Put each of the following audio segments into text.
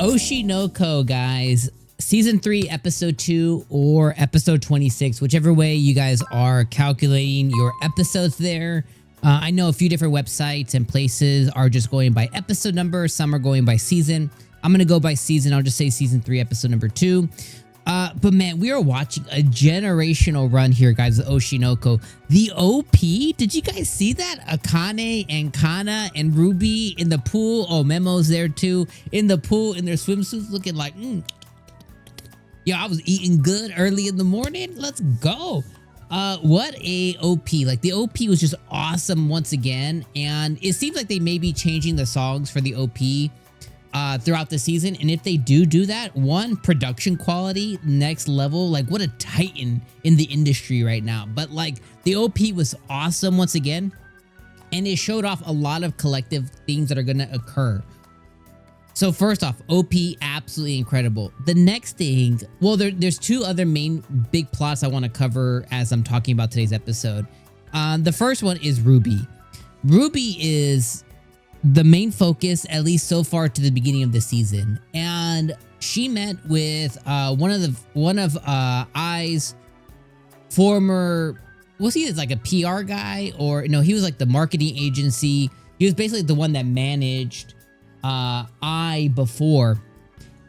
Oshi No Ko, guys. Season 3, Episode 2, or Episode 26, whichever way you guys are calculating your episodes there. I know a few different websites and places are just going by episode number. Some are going by season. I'm going to go by season. I'll just say Season 3, Episode number 2. But man, we are watching a generational run here, guys, with Oshi No Ko. The OP, did you guys see that? Akane and Kana and Ruby in the pool. Oh, Memo's there too. In the pool in their swimsuits looking like, Yo, I was eating good early in the morning. Let's go. What a OP. Like, the OP was just awesome once again. And it seems like they may be changing the songs for the OP throughout the season. And if they do that, one, production quality, next level. Like, what a titan in the industry right now. But like, the OP was awesome once again. And it showed off a lot of collective things that are going to occur. So first off, OP, absolutely incredible. The next thing, well, there's two other main big plots I want to cover as I'm talking about today's episode. The first one is Ruby. Ruby is the main focus, at least so far to the beginning of the season. And she met with one of 𝐼's former, was he like a PR guy? Or no, he was like the marketing agency. He was basically the one that managed 𝐼 before,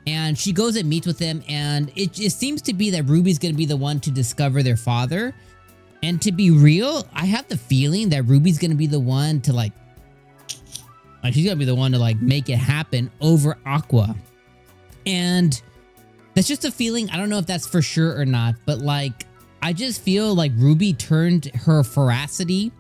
and she goes and meets with him, and it seems to be that Ruby's gonna be the one to discover their father. And to be real, I have the feeling that Ruby's gonna be the one to like she's gonna be the one to like make it happen over Aqua. And that's just a feeling. I don't know if that's for sure or not, but like, I just feel like Ruby turned her veracity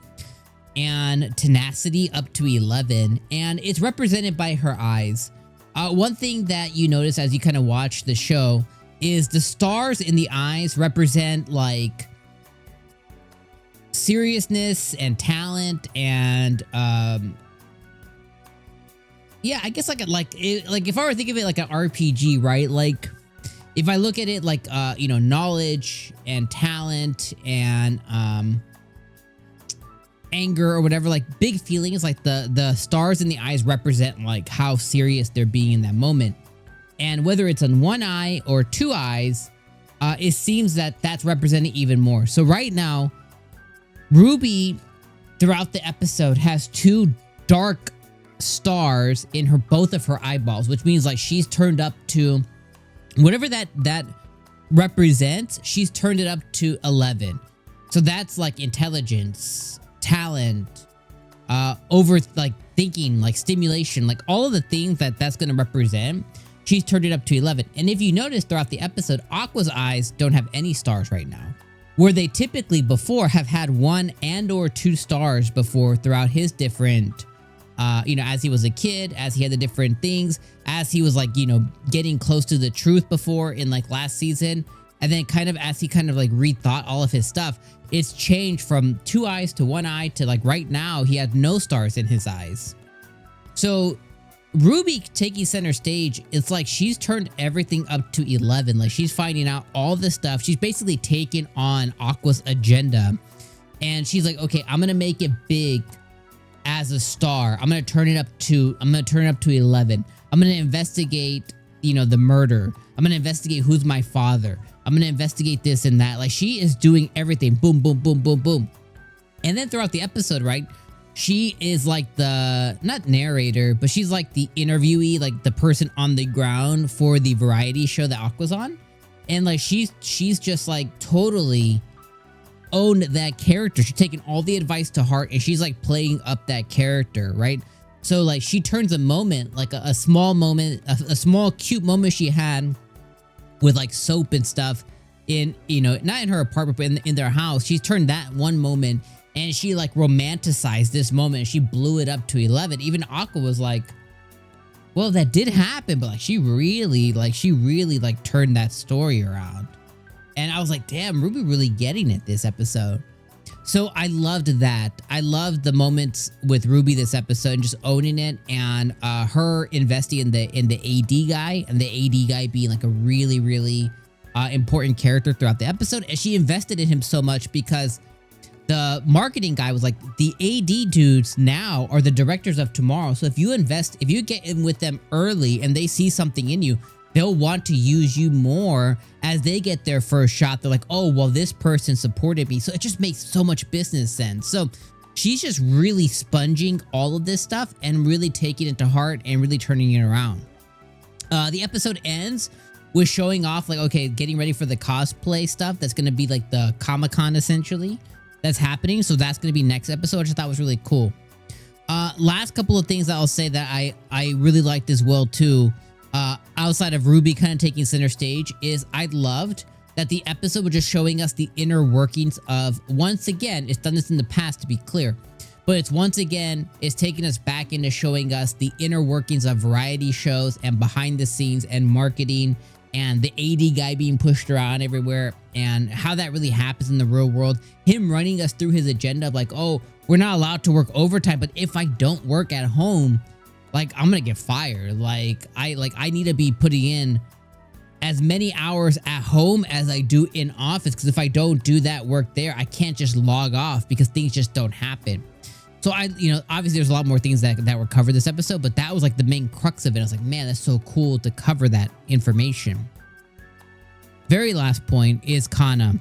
and tenacity up to 11, and it's represented by her eyes. One thing that you notice as you kind of watch the show is the stars in the eyes represent like seriousness and talent, and yeah, I guess like if I were to think of it like an RPG, right? Like if I look at it like you know, knowledge and talent and anger or whatever, like big feelings, like the stars in the eyes represent like how serious they're being in that moment. And whether it's on one eye or two eyes, it seems that that's represented even more. So right now, Ruby throughout the episode has two dark stars in her, both of her eyeballs, which means like she's turned up to whatever that represents. She's turned it up to 11. So that's like intelligence, talent, over like thinking, like stimulation, like all of the things that's going to represent. She's turned it up to 11. And if you notice throughout the episode, Aqua's eyes don't have any stars right now, where they typically before have had one and or two stars before throughout his different you know, as he was a kid, as he had the different things, as he was like, you know, getting close to the truth before in like last season. And then kind of as he kind of like rethought all of his stuff, it's changed from two eyes to one eye to like right now he had no stars in his eyes. So Ruby taking center stage, it's like she's turned everything up to 11. Like she's finding out all this stuff. She's basically taken on Aqua's agenda, and she's like, okay, I'm going to make it big as a star. I'm going to turn it up to 11. I'm going to investigate, you know, the murder. I'm going to investigate who's my father. I'm going to investigate this and that. Like she is doing everything. Boom, boom, boom, boom, boom. And then throughout the episode, right, she is like the, not narrator, but she's like the interviewee, like the person on the ground for the variety show that Aqua's on. And like she's just like totally owned that character. She's taking all the advice to heart, and she's like playing up that character, right? So like she turns a moment, like a small moment, a small cute moment she had with like soap and stuff in, you know, not in her apartment, but in their house. She's turned that one moment, and she like romanticized this moment, and she blew it up to 11. Even Aqua was like, well, that did happen, but like she really like turned that story around. And I was like, damn, Ruby really getting it this episode. So I loved that. I loved the moments with Ruby this episode and just owning it, and her investing in the AD guy, and the AD guy being like a really important character throughout the episode. And she invested in him so much because the marketing guy was like, the AD dudes now are the directors of tomorrow. So if you get in with them early and they see something in you, they'll want to use you more as they get their first shot. They're like, oh, well, this person supported me. So it just makes so much business sense. So she's just really sponging all of this stuff and really taking it to heart and really turning it around. The episode ends with showing off like, okay, getting ready for the cosplay stuff. That's going to be like the ComicCon essentially. That's happening. So that's going to be next episode, which I thought was really cool. Last couple of things that I'll say that I really liked as well too, outside of Ruby kind of taking center stage, is I loved that the episode was just showing us the inner workings of, once again, it's done this in the past to be clear, but it's taking us back into showing us the inner workings of variety shows and behind the scenes and marketing and the AD guy being pushed around everywhere and how that really happens in the real world. Him running us through his agenda of like, oh, we're not allowed to work overtime, but if I don't work at home, like I'm gonna get fired. I need to be putting in as many hours at home as I do in office, because if I don't do that work there, I can't just log off because things just don't happen. So obviously there's a lot more things that were covered this episode, but that was like the main crux of it. I was like, man, that's so cool to cover that information. Very last point is Akane.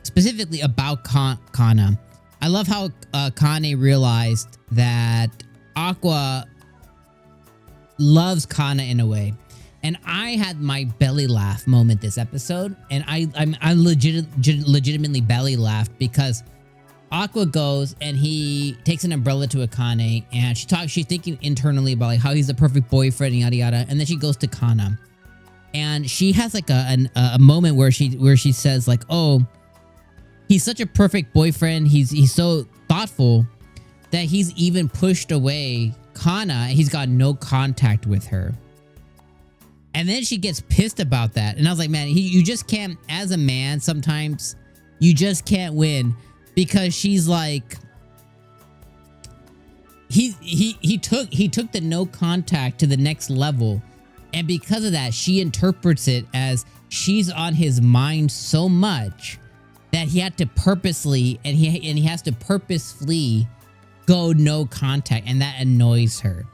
Specifically about Kana. I love how Akane realized that Aqua loves Kana in a way. And I had my belly laugh moment this episode, and I legitimately belly laughed because Aqua goes and he takes an umbrella to Akane, and she's thinking internally about like how he's the perfect boyfriend and yada yada, and then she goes to Kana, and she has like a moment where she says like, oh, he's such a perfect boyfriend, he's so thoughtful that he's even pushed away Kana, he's got no contact with her. And then she gets pissed about that. And I was like, man, you just can't, as a man, sometimes you just can't win, because she's like, he took the no contact to the next level. And because of that, she interprets it as she's on his mind so much that he had to purposely, and he has to purposefully go no contact. And that annoys her.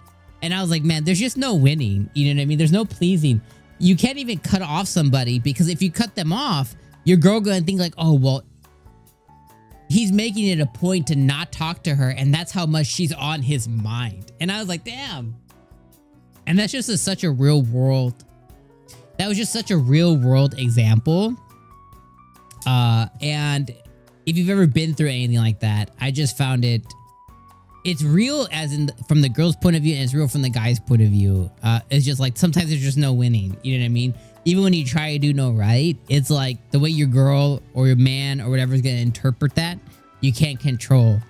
And I was like, man, there's just no winning. You know what I mean? There's no pleasing. You can't even cut off somebody, because if you cut them off, your girl gonna think like, oh, well, he's making it a point to not talk to her, and that's how much she's on his mind. And I was like, damn. And that's just such a real world. That was just such a real world example. And if you've ever been through anything like that, I just found it's real as in from the girl's point of view, and it's real from the guy's point of view. It's just like sometimes there's just no winning. You know what I mean? Even when you try to do no right, it's like the way your girl or your man or whatever is going to interpret that, you can't control.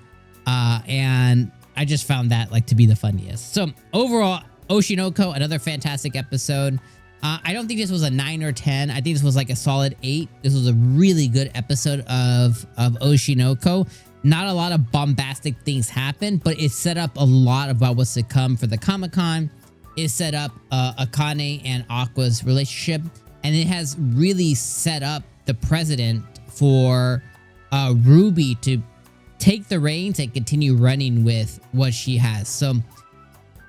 And I just found that like to be the funniest. So overall, Oshi No Ko, another fantastic episode. I don't think this was a 9 or 10. I think this was like a solid 8. This was a really good episode of Oshi No Ko. Not a lot of bombastic things happen, but it set up a lot about what's to come for the ComicCon. It set up Akane and Aqua's relationship, and it has really set up the precedent for Ruby to take the reins and continue running with what she has. So,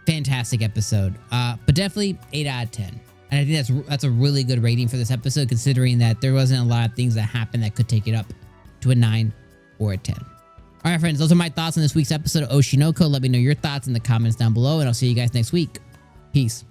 fantastic episode. But definitely 8 out of 10. And I think that's a really good rating for this episode, considering that there wasn't a lot of things that happened that could take it up to a 9 or a 10. All right, friends, those are my thoughts on this week's episode of Oshi No Ko. Let me know your thoughts in the comments down below, and I'll see you guys next week. Peace.